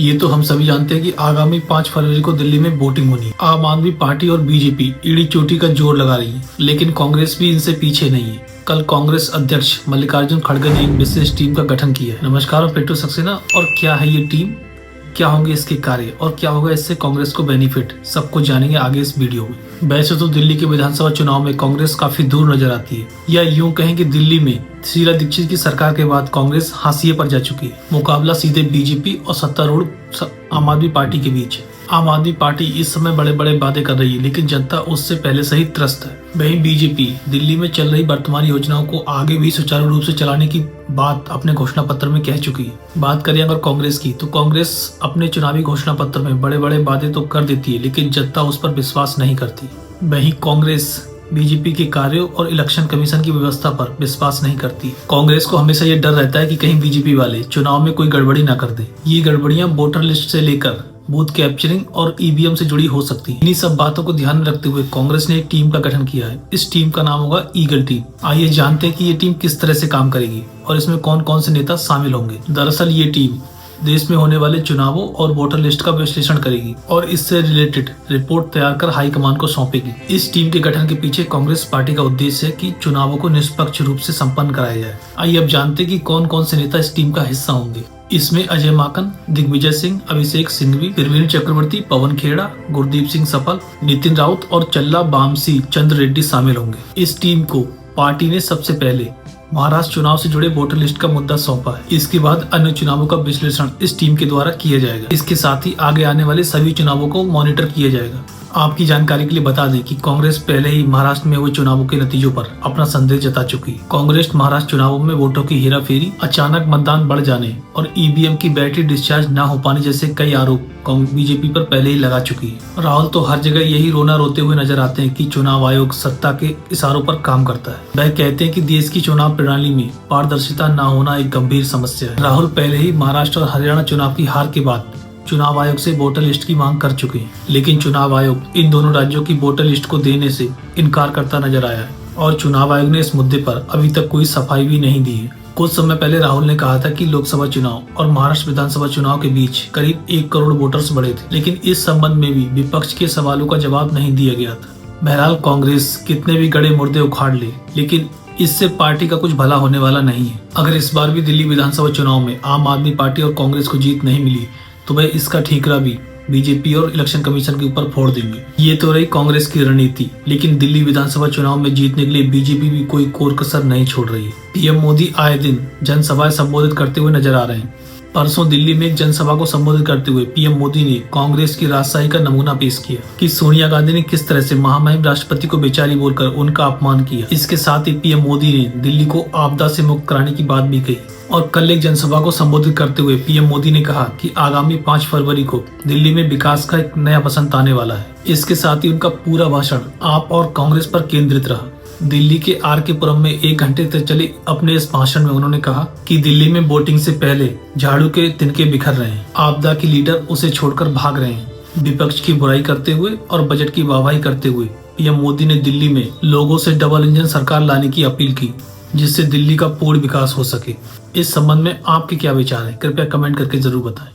ये तो हम सभी जानते हैं कि आगामी 5 फरवरी को दिल्ली में वोटिंग होनी है। आम आदमी पार्टी और बीजेपी एड़ी चोटी का जोर लगा रही है, लेकिन कांग्रेस भी इनसे पीछे नहीं है। कल कांग्रेस अध्यक्ष मल्लिकार्जुन खड़गे ने एक विशेष टीम का गठन किया है। नमस्कार, मैं पेट्रो सक्सेना। और क्या है ये टीम, क्या होंगे इसके कार्य और क्या होगा इससे कांग्रेस को बेनिफिट, सब कुछ जानेंगे आगे इस वीडियो में। वैसे तो दिल्ली के विधानसभा चुनाव में कांग्रेस काफी दूर नजर आती है, या यूं कहें कि दिल्ली में शीला दीक्षित की सरकार के बाद कांग्रेस हाशिए पर जा चुकी है। मुकाबला सीधे बीजेपी और सत्तारूढ़ आम आदमी पार्टी के बीच है। आम आदमी पार्टी इस समय बड़े बड़े वादे कर रही है, लेकिन जनता उससे पहले से ही त्रस्त है। वहीं बीजेपी दिल्ली में चल रही वर्तमान योजनाओं को आगे भी सुचारू रूप से चलाने की बात अपने घोषणा पत्र में कह चुकी है। बात करें अगर कांग्रेस की, तो कांग्रेस अपने चुनावी घोषणा पत्र में बड़े बड़े वादे तो कर देती है, लेकिन जनता उस पर विश्वास नहीं करती। वहीं कांग्रेस बीजेपी के कार्यों और इलेक्शन कमीशन की व्यवस्था पर विश्वास नहीं करती। कांग्रेस को हमेशा ये डर रहता है कि कहीं बीजेपी वाले चुनाव में कोई गड़बड़ी ना कर दे। ये गड़बड़ियां वोटर लिस्ट से लेकर बूथ कैप्चरिंग और ईवीएम से जुड़ी हो सकती है। इन्हीं सब बातों को ध्यान में रखते हुए कांग्रेस ने एक टीम का गठन किया है। इस टीम का नाम होगा ईगल टीम। आइए जानते हैं कि ये टीम किस तरह से काम करेगी और इसमें कौन कौन से नेता शामिल होंगे। दरअसल ये टीम देश में होने वाले चुनावों और वोटर लिस्ट का विश्लेषण करेगी और इससे रिलेटेड रिपोर्ट तैयार कर हाईकमान को सौंपेगी। इस टीम के गठन के पीछे कांग्रेस पार्टी का उद्देश्य है कि चुनावों को निष्पक्ष रूप से संपन्न कराया जाए। आइए अब जानते हैं कि कौन कौन से नेता इस टीम का हिस्सा होंगे। इसमें अजय माकन, दिग्विजय सिंह, अभिषेक सिंघवी, प्रवीण चक्रवर्ती, पवन खेड़ा, गुरदीप सिंह सफल, नितिन राउत और चल्ला बामसी चंद्र रेड्डी शामिल होंगे। इस टीम को पार्टी ने सबसे पहले महाराष्ट्र चुनाव से जुड़े वोटर लिस्ट का मुद्दा सौंपा है। इसके बाद अन्य चुनावों का विश्लेषण इस टीम के द्वारा किया जाएगा। इसके साथ ही आगे आने वाले सभी चुनावों को मॉनिटर किया जाएगा। आपकी जानकारी के लिए बता दें कि कांग्रेस पहले ही महाराष्ट्र में हुए चुनावों के नतीजों पर अपना संदेह जता चुकी है। कांग्रेस महाराष्ट्र चुनावों में वोटों की हेराफेरी, अचानक मतदान बढ़ जाने और ईवीएम की बैटरी डिस्चार्ज न हो पाने जैसे कई आरोप बीजेपी पर पहले ही लगा चुकी है। राहुल तो हर जगह यही रोना रोते हुए नजर आते हैं कि चुनाव आयोग सत्ता के इशारों पर काम करता है। वह कहते हैं कि देश की चुनाव प्रणाली में पारदर्शिता न होना एक गंभीर समस्या है। राहुल पहले ही महाराष्ट्र और हरियाणा चुनाव की हार के बाद चुनाव आयोग से वोटर लिस्ट की मांग कर चुके हैं, लेकिन चुनाव आयोग इन दोनों राज्यों की वोटर लिस्ट को देने से इनकार करता नजर आया है और चुनाव आयोग ने इस मुद्दे पर अभी तक कोई सफाई भी नहीं दी है। कुछ समय पहले राहुल ने कहा था कि लोकसभा चुनाव और महाराष्ट्र विधानसभा चुनाव के बीच करीब 1 करोड़ वोटर्स बढ़े थे, लेकिन इस संबंध में भी विपक्ष के सवालों का जवाब नहीं दिया गया था। बहरहाल कांग्रेस कितने भी गड़े मुर्दे उखाड़ ले, लेकिन इससे पार्टी का कुछ भला होने वाला नहीं है। अगर इस बार भी दिल्ली विधानसभा चुनाव में आम आदमी पार्टी और कांग्रेस को जीत नहीं मिली तो वह इसका ठीकरा भी बीजेपी और इलेक्शन कमीशन के ऊपर फोड़ देंगे। ये तो रही कांग्रेस की रणनीति, लेकिन दिल्ली विधानसभा चुनाव में जीतने के लिए बीजेपी भी कोई कोर कसर नहीं छोड़ रही है। पीएम मोदी आए दिन जनसभाएं संबोधित करते हुए नजर आ रहे हैं। परसों दिल्ली में एक जनसभा को संबोधित करते हुए पीएम मोदी ने कांग्रेस की राजशाही का नमूना पेश किया कि सोनिया गांधी ने किस तरह से महामहिम राष्ट्रपति को बेचारी बोलकर उनका अपमान किया। इसके साथ ही पीएम मोदी ने दिल्ली को आपदा से मुक्त कराने की बात भी कही और कल एक जनसभा को संबोधित करते हुए पीएम मोदी ने कहा कि आगामी 5 फरवरी को दिल्ली में विकास का एक नया वसंत आने वाला है। इसके साथ ही उनका पूरा भाषण आप और कांग्रेस पर केंद्रित रहा। दिल्ली के आर.के. पुरम में 1 घंटे तक चले अपने इस भाषण में उन्होंने कहा कि दिल्ली में वोटिंग से पहले झाड़ू के तिनके बिखर रहे हैं, आपदा की लीडर उसे छोड़कर भाग रहे हैं। विपक्ष की बुराई करते हुए और बजट की वाहवाही करते हुए पीएम मोदी ने दिल्ली में लोगों से डबल इंजन सरकार लाने की अपील की, जिससे दिल्ली का पूर्ण विकास हो सके। इस संबंध में आपके क्या विचार हैं, कृपया कमेंट करके जरूर बताएं।